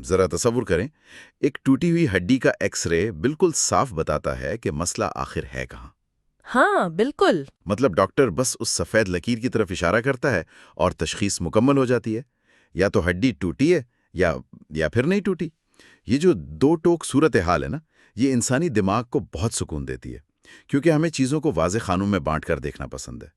ذرا تصور کریں، ایک ٹوٹی ہوئی ہڈی کا ایکس رے بالکل صاف بتاتا ہے کہ مسئلہ آخر ہے کہاں۔ ہاں بالکل۔ مطلب ڈاکٹر بس اس سفید لکیر کی طرف اشارہ کرتا ہے اور تشخیص مکمل ہو جاتی ہے، یا تو ہڈی ٹوٹی ہے یا پھر نہیں ٹوٹی۔ یہ جو دو ٹوک صورتحال ہے نا، یہ انسانی دماغ کو بہت سکون دیتی ہے، کیونکہ ہمیں چیزوں کو واضح خانوں میں بانٹ کر دیکھنا پسند ہے۔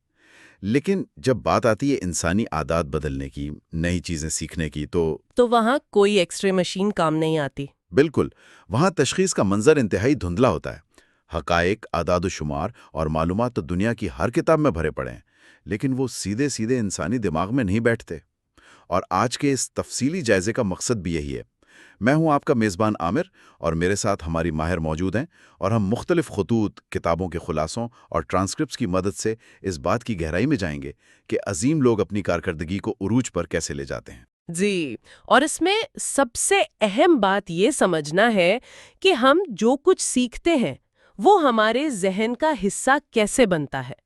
لیکن جب بات آتی ہے انسانی عادات بدلنے کی، نئی چیزیں سیکھنے کی، تو وہاں کوئی ایکس رے مشین کام نہیں آتی۔ بالکل، وہاں تشخیص کا منظر انتہائی دھندلا ہوتا ہے۔ حقائق، اعداد و شمار اور معلومات تو دنیا کی ہر کتاب میں بھرے پڑے ہیں، لیکن وہ سیدھے سیدھے انسانی دماغ میں نہیں بیٹھتے۔ اور آج کے اس تفصیلی جائزے کا مقصد بھی یہی ہے۔ میں ہوں آپ کا میزبان عامر، اور میرے ساتھ ہماری ماہر موجود ہیں، اور ہم مختلف خطوط، کتابوں کے خلاصوں اور ٹرانسکرپٹس کی مدد سے اس بات کی گہرائی میں جائیں گے کہ عظیم لوگ اپنی کارکردگی کو عروج پر کیسے لے جاتے ہیں۔ جی، اور اس میں سب سے اہم بات یہ سمجھنا ہے کہ ہم جو کچھ سیکھتے ہیں وہ ہمارے ذہن کا حصہ کیسے بنتا ہے۔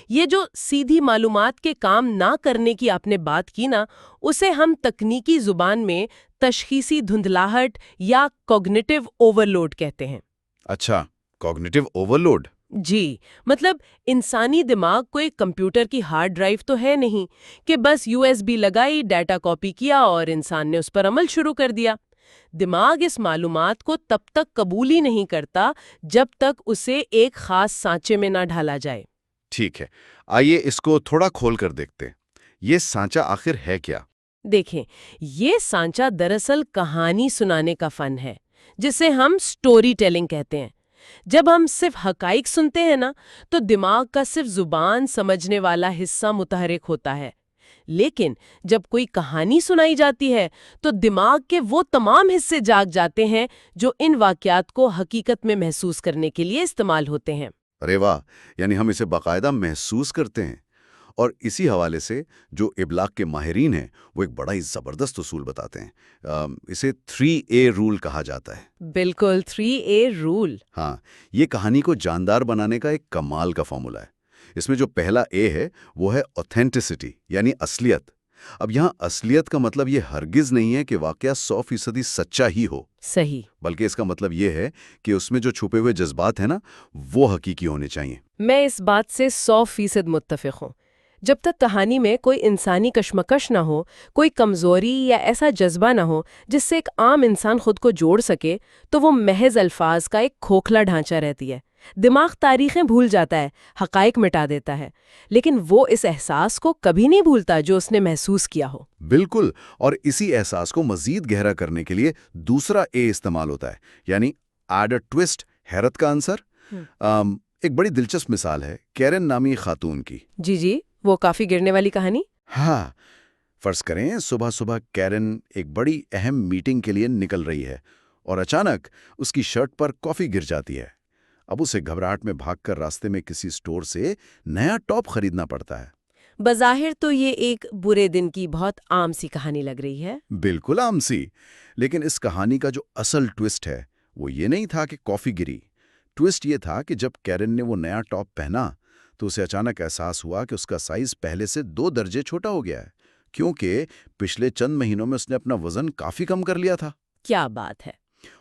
یہ جو سیدھی معلومات کے کام نہ کرنے کی آپ نے بات کی نا، اسے ہم تکنیکی زبان میں تشخیصی دھندلاہٹ یا کوگنیٹیو اوورلوڈ کہتے ہیں۔ اچھا، کوگنیٹیو اوورلوڈ۔ جی، مطلب انسانی دماغ کوئی کمپیوٹر کی ہارڈ ڈرائیو تو ہے نہیں کہ بس USB لگائی، ڈیٹا کاپی کیا اور انسان نے اس پر عمل شروع کر دیا۔ دماغ اس معلومات کو تب تک قبول ہی نہیں کرتا جب تک اسے ایک خاص سانچے میں نہ ڈھالا جائے۔ ٹھیک ہے، آئیے اس کو تھوڑا کھول کر دیکھتے ہیں۔ یہ سانچہ آخر ہے کیا؟ دیکھیں، یہ سانچہ دراصل کہانی سنانے کا فن ہے، جسے ہم سٹوری ٹیلنگ کہتے ہیں۔ جب ہم صرف حقائق سنتے ہیں نا، تو دماغ کا صرف زبان سمجھنے والا حصہ متحرک ہوتا ہے، لیکن جب کوئی کہانی سنائی جاتی ہے تو دماغ کے وہ تمام حصے جاگ جاتے ہیں جو ان واقعات کو حقیقت میں محسوس کرنے کے لیے استعمال ہوتے ہیں۔ ارے واہ، یعنی ہم اسے باقاعدہ محسوس کرتے ہیں۔ اور اسی حوالے سے جو ابلاغ کے ماہرین ہیں وہ ایک بڑا ہی زبردست اصول بتاتے ہیں، اسے 3A رول کہا جاتا ہے۔ بالکل، 3A رول۔ ہاں، یہ کہانی کو جاندار بنانے کا ایک کمال کا فارمولا ہے۔ اس میں جو پہلا A ہے وہ ہے اوتھینٹسٹی، یعنی اصلیت۔ اب یہاں اصلیت کا مطلب یہ ہرگز نہیں ہے کہ واقعہ 100% سچا ہی ہو، صحیح۔ بلکہ اس کا مطلب یہ ہے کہ اس میں جو چھپے ہوئے جذبات ہیں نا، وہ حقیقی ہونے چاہیے۔ میں اس بات سے 100% متفق ہوں۔ جب تک کہانی میں کوئی انسانی کشمکش نہ ہو، کوئی کمزوری یا ایسا جذبہ نہ ہو جس سے ایک عام انسان خود کو جوڑ سکے، تو وہ محض الفاظ کا ایک کھوکھلا ڈھانچہ رہتی ہے۔ دماغ تاریخیں بھول جاتا ہے، حقائق مٹا دیتا ہے، لیکن وہ اس احساس کو کبھی نہیں بھولتا جو اس نے محسوس کیا ہو۔ بالکل، اور اسی احساس کو مزید گہرا کرنے کے لیے دوسرا A استعمال ہوتا ہے، یعنی ایڈ اے ٹوسٹ، حیرت کا عنصر۔ ایک بڑی دلچسپ مثال ہے کیرن نامی خاتون کی۔ جی، وہ کافی گرنے والی کہانی۔ ہاں، فرض کریں صبح صبح کیرن ایک بڑی اہم میٹنگ کے لیے نکل رہی ہے اور اچانک اس کی شرٹ پر کافی گر جاتی ہے۔ اب اسے گھبراہٹ میں بھاگ کر راستے میں کسی سٹور سے نیا ٹاپ خریدنا پڑتا ہے۔ بظاہر تو یہ ایک برے دن کی بہت عام سی کہانی لگ رہی ہے۔ بالکل عام سی، لیکن اس کہانی کا جو اصل ٹوسٹ ہے وہ یہ نہیں تھا کہ کافی گری۔ ٹوسٹ یہ تھا کہ جب کیرن نے وہ نیا ٹاپ پہنا تو اسے اچانک احساس ہوا کہ اس کا سائز پہلے سے 2 درجے چھوٹا ہو گیا ہے، کیونکہ پچھلے چند مہینوں میں اس نے اپنا وزن کافی کم کر لیا تھا۔ کیا بات ہے!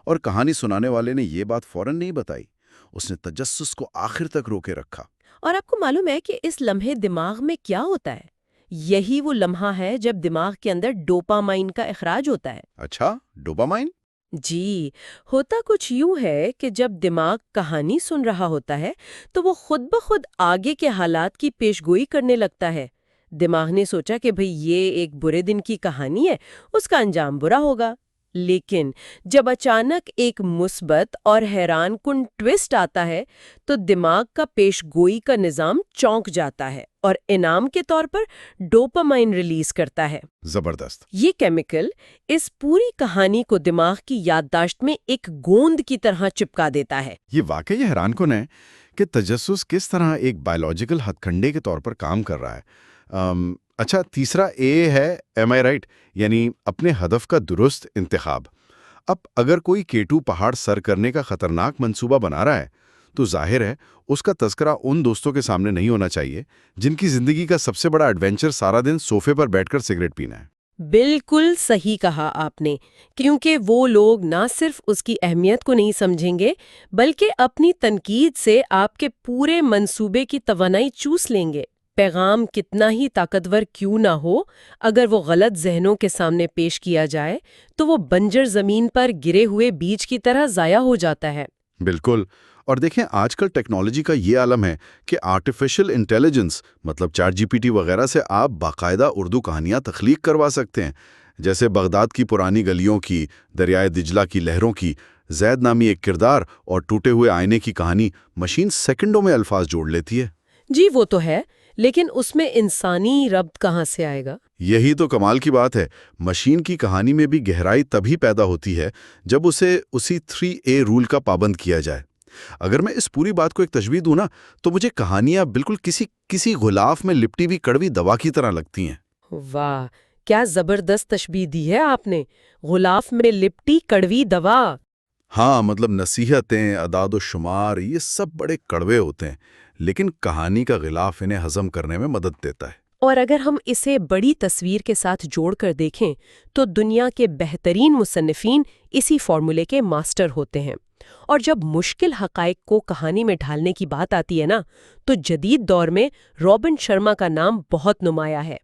اور کہانی سنانے والے نے یہ بات فوراً نہیں بتائی، اس نے تجسس کو آخر تک روکے رکھا۔ اور آپ کو معلوم ہے کہ اس لمحے دماغ میں کیا ہوتا ہے؟ یہی وہ لمحہ ہے جب دماغ کے اندر ڈوپامائن کا اخراج ہوتا ہے۔ اچھا، ڈوپامائن؟ جی، ہوتا کچھ یوں ہے کہ جب دماغ کہانی سن رہا ہوتا ہے تو وہ خود بخود آگے کے حالات کی پیشگوئی کرنے لگتا ہے۔ دماغ نے سوچا کہ بھئی یہ ایک برے دن کی کہانی ہے، اس کا انجام برا ہوگا۔ لیکن جب اچانک ایک مثبت اور حیران کن ٹوسٹ آتا ہے تو دماغ کا پیش گوئی کا نظام چونک جاتا ہے اور انعام کے طور پر ڈوپامائن ریلیز کرتا ہے۔ زبردست۔ یہ کیمیکل اس پوری کہانی کو دماغ کی یادداشت میں ایک گوند کی طرح چپکا دیتا ہے۔ یہ واقعی حیران کن ہے کہ تجسس کس طرح ایک بائیولوجیکل ہتھ کنڈے کے طور پر کام کر رہا ہے۔ اچھا، تیسرا A ہے ایم آئی رائٹ، یعنی اپنے ہدف کا درست انتخاب۔ اب اگر کوئی K2 پہاڑ سر کرنے کا خطرناک منصوبہ بنا رہا ہے تو ظاہر ہے اس کا تذکرہ ان دوستوں کے سامنے نہیں ہونا چاہیے جن کی زندگی کا سب سے بڑا ایڈونچر سارا دن صوفے پر بیٹھ کر سگریٹ پینا ہے۔ بالکل صحیح کہا آپ نے، کیونکہ وہ لوگ نہ صرف اس کی اہمیت کو نہیں سمجھیں گے بلکہ اپنی تنقید سے آپ کے پورے منصوبے کی توانائی چوس لیں گے۔ پیغام کتنا ہی طاقتور کیوں نہ ہو، اگر وہ غلط ذہنوں کے سامنے پیش کیا جائے تو وہ بنجر زمین پر گرے ہوئے بیج کی طرح ضائع ہو جاتا ہے۔ بالکل۔ اور دیکھیں آج کل ٹیکنالوجی کا یہ عالم ہے کہ آرٹیفیشل انٹیلیجنس مطلب چیٹ جی پی ٹی وغیرہ سے آپ باقاعدہ اردو کہانیاں تخلیق کروا سکتے ہیں، جیسے بغداد کی پرانی گلیوں کی، دریائے دجلہ کی لہروں کی، زید نامی ایک کردار اور ٹوٹے ہوئے آئینے کی کہانی مشین سیکنڈوں میں الفاظ جوڑ لیتی ہے۔ جی وہ تو ہے، لیکن اس میں انسانی ربط کہاں سے آئے گا؟ یہی تو کمال کی بات ہے، مشین کی کہانی میں بھی گہرائی تبھی پیدا ہوتی ہے جب اسے اسی 3A رول کا پابند کیا جائے۔ اگر میں اس پوری بات کو ایک تشبیہ دوں نا تو مجھے کہانیاں بالکل کسی غلاف میں لپٹی ہوئی کڑوی دوا کی طرح لگتی ہیں۔ واہ، کیا زبردست تشبیہ دی ہے آپ نے! غلاف میں لپٹی کڑوی دوا۔ ہاں، مطلب نصیحتیں، اعداد و شمار، یہ سب بڑے کڑوے ہوتے ہیں، لیکن کہانی کا غلاف انہیں ہضم کرنے میں مدد دیتا ہے۔ اور اگر ہم اسے بڑی تصویر کے ساتھ جوڑ کر دیکھیں تو دنیا کے بہترین مصنفین اسی فارمولے کے ماسٹر ہوتے ہیں۔ اور جب مشکل حقائق کو کہانی میں ڈھالنے کی بات آتی ہے نا، تو جدید دور میں رابن شرما کا نام بہت نمایاں ہے۔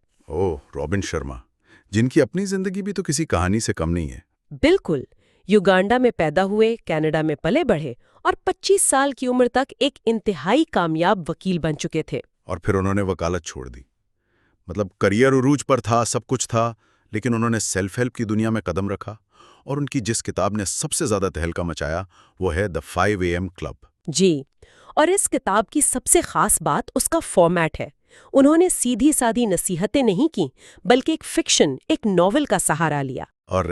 رابن شرما، جن کی اپنی زندگی بھی تو کسی کہانی سے کم نہیں ہے۔ بالکل، یوگانڈا میں پیدا ہوئے، کینیڈا میں پلے بڑھے اور 25 سال کی عمر تک ایک انتہائی کامیاب وکیل بن چکے تھے۔ اور پھر انہوں نے وکالت چھوڑ دی، مطلب کریئر عروج پر تھا، سب کچھ تھا، لیکن انہوں نے سیلف ہیلپ کی دنیا میں قدم رکھا، اور ان کی جس کتاب نے سب سے زیادہ تہلکہ مچایا وہ ہے The 5 AM Club۔ جی، اور اس کتاب کی سب سے خاص بات اس کا فارمیٹ ہے۔ انہوں نے سیدھی سادھی نصیحتیں نہیں کی، بلکہ ایک فکشن، ایک ناول کا سہارا لیا۔ اور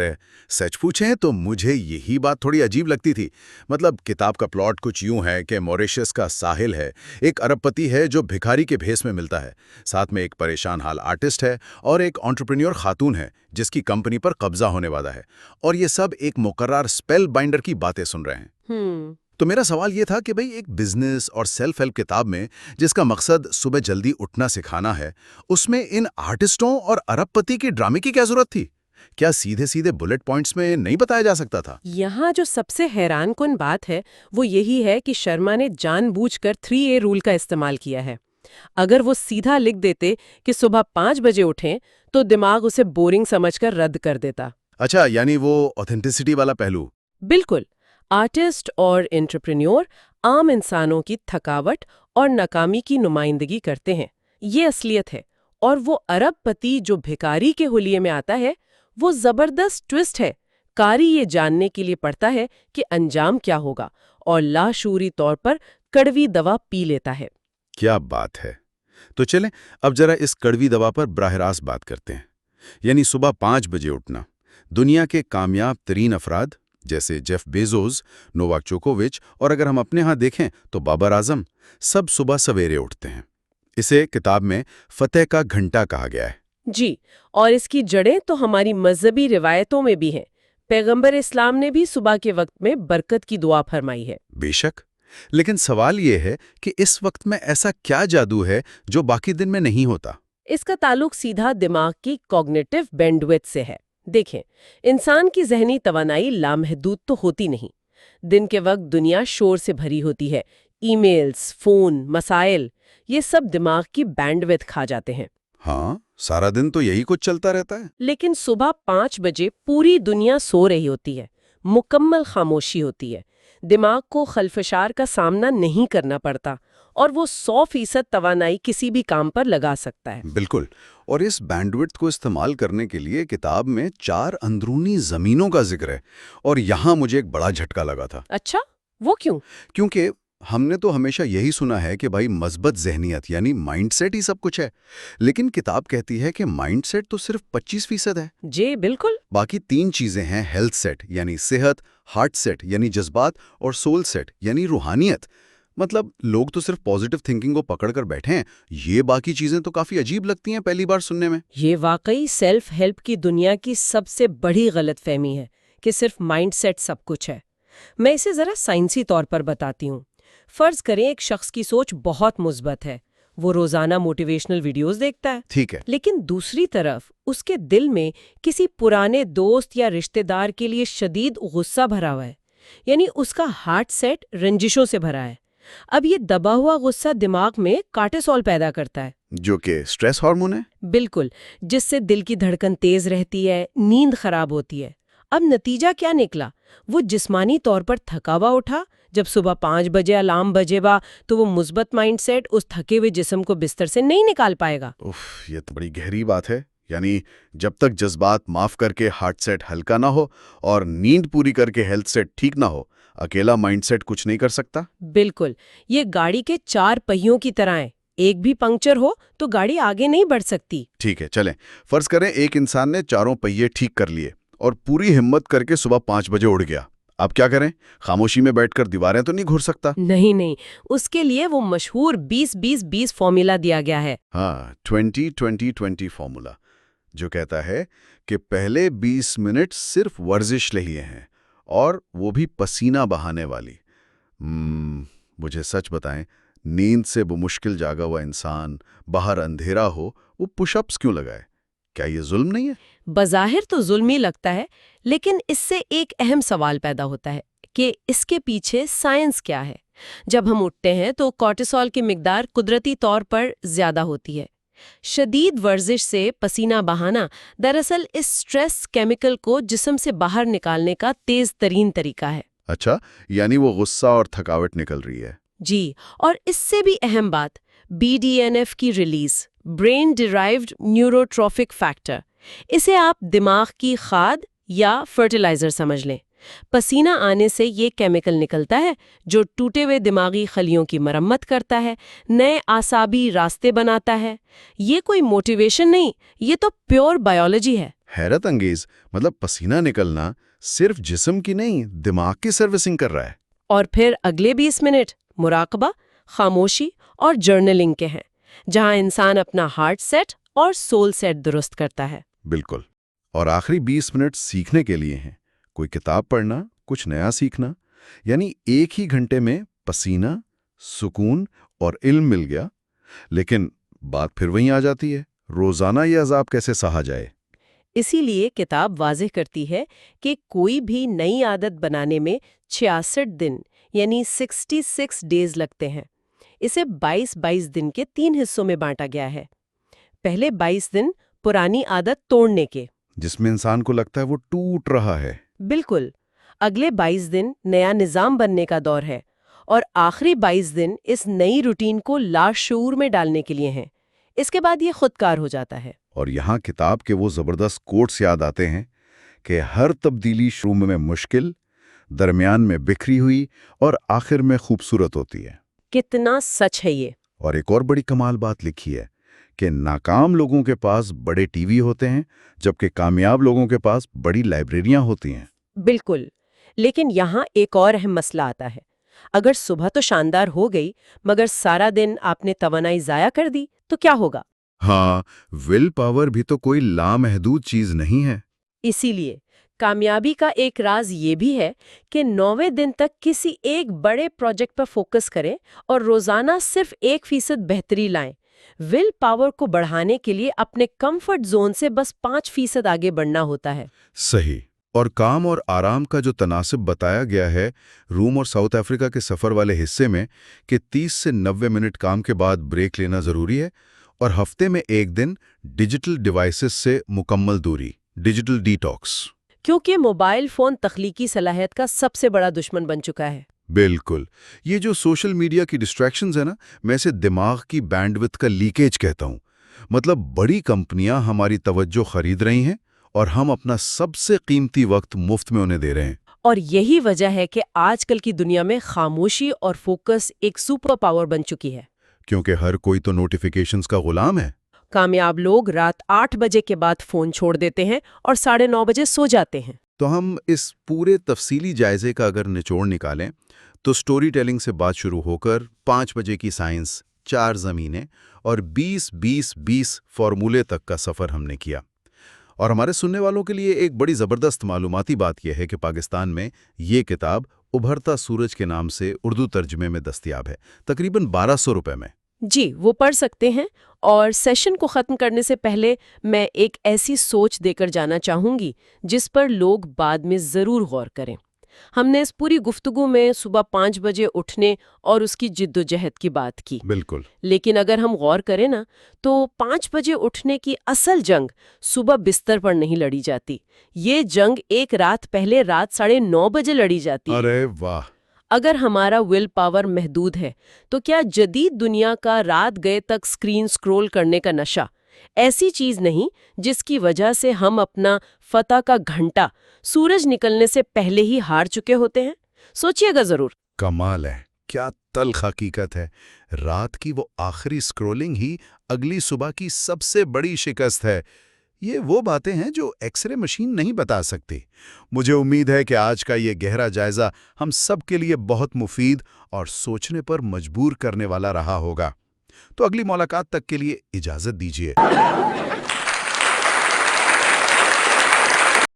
سچ پوچھیں تو مجھے یہی بات تھوڑی عجیب لگتی تھی۔ مطلب کتاب کا پلاٹ کچھ یوں ہے کہ موریشس کا ساحل ہے، ایک ارب پتی ہے جو بھکاری کے بھیس میں ملتا ہے، ساتھ میں ایک پریشان حال آرٹسٹ ہے اور ایک انٹرپرینیور خاتون ہے جس کی کمپنی پر قبضہ ہونے والا ہے، اور یہ سب ایک مقرر اسپیل بائنڈر کی باتیں سن رہے ہیں۔ تو میرا سوال یہ تھا کہ بھئی ایک بزنس اور سیلف ہیلپ کتاب میں جس کا مقصد صبح جلدی اٹھنا سکھانا ہے، اس میں ان آرٹسٹوں اور ارب پتی کے ڈرامے کی کیا ضرورت تھی؟ کیا سیدھے سیدھے بلٹ پوائنٹس میں نہیں بتایا جا سکتا تھا؟ یہاں جو سب سے حیران کن بات ہے وہ یہی ہے کہ شرما نے جان بوجھ کر 3A رول کا استعمال کیا ہے۔ اگر وہ سیدھا لکھ دیتے کہ صبح 5 بجے اٹھیں تو دماغ اسے بورنگ سمجھ کر رد کر دیتا۔ اچھا، یعنی وہ اوتھینٹسٹی والا پہلو۔ بالکل، آرٹسٹ اور انٹرپرینیور عام انسانوں کی تھکاوٹ اور ناکامی کی نمائندگی کرتے ہیں، یہ اصلیت ہے۔ اور وہ ارب پتی جو بھکاری کے حلیے میں آتا ہے، وہ زبردست ٹوسٹ ہے۔ قاری یہ جاننے کے لیے پڑھتا ہے کہ انجام کیا ہوگا، اور لاشعوری طور پر کڑوی دوا پی لیتا ہے۔ کیا بات ہے! تو چلیں اب ذرا اس کڑوی دوا پر براہ راست بات کرتے ہیں، یعنی صبح 5 بجے اٹھنا۔ دنیا کے کامیاب ترین افراد جیسے جیف بیزوز، نوواک جوکووچ، اور اگر ہم اپنے ہاں دیکھیں تو بابر اعظم، سب صبح سویرے اٹھتے ہیں۔ اسے کتاب میں فتح کا گھنٹہ کہا گیا ہے۔ جی، اور اس کی جڑیں تو ہماری مذہبی روایتوں میں بھی ہیں۔ پیغمبر اسلام نے بھی صبح کے وقت میں برکت کی دعا فرمائی ہے۔ بے شک، لیکن سوال یہ ہے کہ اس وقت میں ایسا کیا جادو ہے جو باقی دن میں نہیں ہوتا؟ اس کا تعلق سیدھا دماغ کی کوگنیٹو بینڈویتھ سے ہے۔ دیکھیں، انسان کی ذہنی توانائی لامحدود تو ہوتی نہیں۔ دن کے وقت دنیا شور سے بھری ہوتی ہے، ای میلز، فون، مسائل، یہ سب دماغ کی بینڈویتھ کھا جاتے ہیں۔ ہاں، سارا دن تو یہی کچھ چلتا رہتا ہے۔ لیکن صبح 5 بجے پوری دنیا سو رہی ہوتی ہے، مکمل خاموشی ہوتی ہے، دماغ کو خلفشار کا سامنا نہیں کرنا پڑتا، اور وہ 100% توانائی کسی بھی کام پر لگا سکتا ہے۔ بالکل، اور اس بینڈوڈتھ کو استعمال کرنے کے لیے کتاب میں 4 اندرونی زمینوں کا ذکر ہے، اور یہاں مجھے ایک بڑا جھٹکا لگا تھا۔ اچھا، وہ کیوں؟ کیونکہ ہم نے تو ہمیشہ یہی سنا ہے کہ بھائی مثبت ذہنیت یعنی مائنڈ سیٹ ہی سب کچھ ہے، لیکن کتاب کہتی ہے کہ مائنڈ سیٹ تو صرف 25% ہے۔ جی بالکل۔ باقی 3 چیزیں ہیں: ہیلتھ سیٹ یعنی صحت، ہارٹ سیٹ یعنی جذبات، اور سول سیٹ یعنی روحانیت۔ مطلب لوگ تو صرف پازیٹیو تھنکنگ کو پکڑ کر بیٹھے ہیں، یہ باقی چیزیں تو کافی عجیب لگتی ہیں پہلی بار سننے میں۔ یہ واقعی سیلف ہیلپ کی دنیا کی سب سے بڑی غلط فہمی ہے کہ صرف مائنڈ سیٹ سب کچھ ہے۔ میں اسے ذرا سائنسی طور پر بتاتی ہوں۔ فرض کریں ایک شخص کی سوچ بہت مثبت ہے، وہ روزانہ موٹیویشنل ویڈیوز دیکھتا ہے، ٹھیک ہے. لیکن دوسری طرف اس کے دل میں کسی پرانے دوست یا رشتہ دار کے لیے شدید غصہ بھرا ہوا ہے، یعنی اس کا ہارٹ سیٹ رنجشوں سے بھرا ہے. اب یہ دبا ہوا غصہ دماغ میں کارٹیسول پیدا کرتا ہے، جو کہ سٹریس ہارمون ہے. بالکل، جس سے دل کی دھڑکن تیز رہتی ہے، نیند خراب ہوتی ہے. اب نتیجہ کیا نکلا؟ وہ جسمانی طور پر تھکا ہوا اٹھا، جب صبح 5 بجے الارم بجے گا تو وہ مثبت مائنڈ سیٹ اس تھکے ہوئے جسم کو بستر سے نہیں نکال پائے گا. یہ تو بڑی گہری بات ہے. یعنی جب تک جذبات معاف کر کے ہارٹ سیٹ ہلکا نہ ہو اور نیند پوری کر کے ہیلتھ سیٹ ٹھیک نہ ہو، اکیلا مائنڈ سیٹ کچھ نہیں کر سکتا. بالکل، یہ گاڑی کے 4 پہیوں کی طرح ہے. ایک بھی پنکچر ہو تو گاڑی آگے نہیں بڑھ سکتی. ٹھیک ہے، چلیں فرض کریں ایک انسان نے چاروں پہیے ٹھیک کر لیے اور پوری ہمت کر کے صبح 5 بجے اٹھ گیا. اب کیا کریں؟ خاموشی میں بیٹھ کر دیواریں تو نہیں گھور سکتا. نہیں، اس کے لیے وہ مشہور 20-20-20 فارمولا دیا گیا ہے. ہاں، 20-20-20 فارمولا، جو کہتا ہے کہ پہلے 20 منٹ صرف ورزش لیے ہیں، اور وہ بھی پسینہ بہانے والی. مجھے سچ بتائیں، نیند سے بمشکل جاگا ہوا انسان، باہر اندھیرا ہو، وہ پش اپس کیوں لگائے؟ کیا یہ ظلم نہیں ہے؟ بظاہر تو ظلمی لگتا ہے، لیکن اس سے ایک اہم سوال پیدا ہوتا ہے کہ اس کے پیچھے سائنس کیا ہے؟ جب ہم اٹھتے ہیں تو کورٹیسول کی مقدار قدرتی طور پر زیادہ ہوتی ہے. شدید ورزش سے پسینہ بہانا دراصل اس سٹریس کیمیکل کو جسم سے باہر نکالنے کا تیز ترین طریقہ ہے. اچھا، یعنی وہ غصہ اور تھکاوٹ نکل رہی ہے. جی، اور اس سے بھی اہم بات، BDNF کی ریلیز، برین ڈیرائیوڈ نیوروٹروفک فیکٹر. اسے آپ دماغ کی کھاد یا فرٹیلائزر سمجھ لیں. پسینہ آنے سے یہ کیمیکل نکلتا ہے جو ٹوٹے ہوئے دماغی خلیوں کی مرمت کرتا ہے، نئے اعصابی راستے بناتا ہے. یہ کوئی موٹیویشن نہیں، یہ تو پیور بائیولوجی ہے. حیرت انگیز، مطلب پسینہ نکلنا صرف جسم کی نہیں، دماغ کی سروسنگ کر رہا ہے. اور پھر اگلے 20 منٹ مراقبہ، خاموشی اور جرنلنگ کے ہیں، جہاں انسان اپنا ہارٹ سیٹ اور سول سیٹ درست کرتا ہے. بالکل. اور آخری 20 منٹ سیکھنے کے لیے ہیں. کوئی کتاب پڑھنا، کچھ نیا سیکھنا. یعنی ایک ہی گھنٹے میں پسینہ، سکون اور علم مل گیا. لیکن بات پھر وہیں آ جاتی ہے، روزانہ یہ عذاب کیسے سہا جائے؟ اسی لیے کتاب واضح کرتی ہے کہ کوئی بھی نئی عادت بنانے میں 66 دن یعنی 66 ڈیز لگتے ہیں. اسے 22 دن کے 3 حصوں میں بانٹا گیا ہے. پہلے 22 دن پرانی عادت توڑنے کے، جس میں انسان کو لگتا ہے وہ ٹوٹ رہا ہے. بالکل. اگلے 22 دن نیا نظام بننے کا دور ہے، اور آخری 22 دن اس نئی روٹین کو لاشعور میں ڈالنے کے لیے ہیں. اس کے بعد یہ خودکار ہو جاتا ہے. اور یہاں کتاب کے وہ زبردست کوٹس یاد آتے ہیں کہ ہر تبدیلی شروع میں مشکل، درمیان میں بکھری ہوئی اور آخر میں خوبصورت ہوتی ہے. کتنا سچ ہے یہ! اور ایک اور بڑی کمال بات لکھی ہے کہ ناکام لوگوں کے پاس بڑے ٹی وی ہوتے ہیں، جبکہ کامیاب لوگوں کے پاس بڑی لائبریریاں ہوتی ہیں. بالکل. لیکن یہاں ایک اور اہم مسئلہ آتا ہے. اگر صبح تو شاندار ہو گئی، مگر سارا دن آپ نے توانائی ضائع کر دی تو کیا ہوگا؟ ہاں، ول پاور بھی تو کوئی لامحدود چیز نہیں ہے. اسی لیے کامیابی کا ایک راز یہ بھی ہے کہ 9ویں دن تک کسی ایک بڑے پروجیکٹ پر فوکس کریں اور روزانہ صرف 1% بہتری لائیں. ول پاور کو بڑھانے کے لیے اپنے کمفرٹ زون سے بس 5% آگے بڑھنا ہوتا ہے. صحیح. اور کام اور آرام کا جو تناسب بتایا گیا ہے روم اور ساؤتھ افریقہ کے سفر والے حصے میں، کہ 30 سے 90 منٹ کام کے بعد بریک لینا ضروری ہے، اور ہفتے میں ایک دن ڈیجیٹل ڈیوائسز سے مکمل دوری، ڈیجیٹل ڈی ٹاکس. کیونکہ موبائل فون تخلیقی صلاحیت کا سب سے بڑا دشمن بن چکا ہے. بالکل. یہ جو سوشل میڈیا کی ڈسٹریکشنز ہیں نا، میں اسے دماغ کی بینڈ وتھ کا لیکیج کہتا ہوں. مطلب بڑی کمپنیاں ہماری توجہ خرید رہی ہیں اور ہم اپنا سب سے قیمتی وقت مفت میں انہیں دے رہے ہیں. اور یہی وجہ ہے کہ آج کل کی دنیا میں خاموشی اور فوکس ایک سپر پاور بن چکی ہے. کیونکہ ہر کوئی تو نوٹیفیکیشنز کا غلام ہے. کامیاب لوگ رات 8 بجے کے بعد فون چھوڑ دیتے ہیں اور 9:30 بجے سو جاتے ہیں. تو ہم اس پورے تفصیلی جائزے کا اگر نچوڑ نکالیں تو سٹوری ٹیلنگ سے بات شروع ہو کر 5 بجے کی سائنس، 4 زمینیں اور 20-20-20 فارمولے تک کا سفر ہم نے کیا. اور ہمارے سننے والوں کے لیے ایک بڑی زبردست معلوماتی بات یہ ہے کہ پاکستان میں یہ کتاب ابھرتا سورج کے نام سے اردو ترجمے میں دستیاب ہے، تقریباً 1200 روپے میں. جی وہ پڑھ سکتے ہیں، اور سیشن کو ختم کرنے سے پہلے میں ایک ایسی سوچ دے کر جانا چاہوں گی جس پر لوگ بعد میں ضرور غور کریں۔ ہم نے اس پوری گفتگو میں صبح 5 بجے اٹھنے اور اس کی جد و جہد کی بات کی، بالکل۔ لیکن اگر ہم غور کریں نا تو 5 بجے اٹھنے کی اصل جنگ صبح بستر پر نہیں لڑی جاتی، یہ جنگ ایک رات پہلے رات 9:30 بجے لڑی جاتی ہے۔ ارے واہ! اگر ہمارا ول پاور محدود ہے تو کیا جدید دنیا کا رات گئے تک اسکرین سکرول کرنے کا نشہ ایسی چیز نہیں جس کی وجہ سے ہم اپنا فتح کا گھنٹا سورج نکلنے سے پہلے ہی ہار چکے ہوتے ہیں؟ سوچئے گا ضرور۔ کمال ہے، کیا تلخ حقیقت ہے۔ رات کی وہ آخری سکرولنگ ہی اگلی صبح کی سب سے بڑی شکست ہے۔ یہ وہ باتیں ہیں جو ایکس رے مشین نہیں بتا سکتی۔ مجھے امید ہے کہ آج کا یہ گہرا جائزہ ہم سب کے لیے بہت مفید اور سوچنے پر مجبور کرنے والا رہا ہوگا۔ تو اگلی ملاقات تک کے لیے اجازت دیجیے۔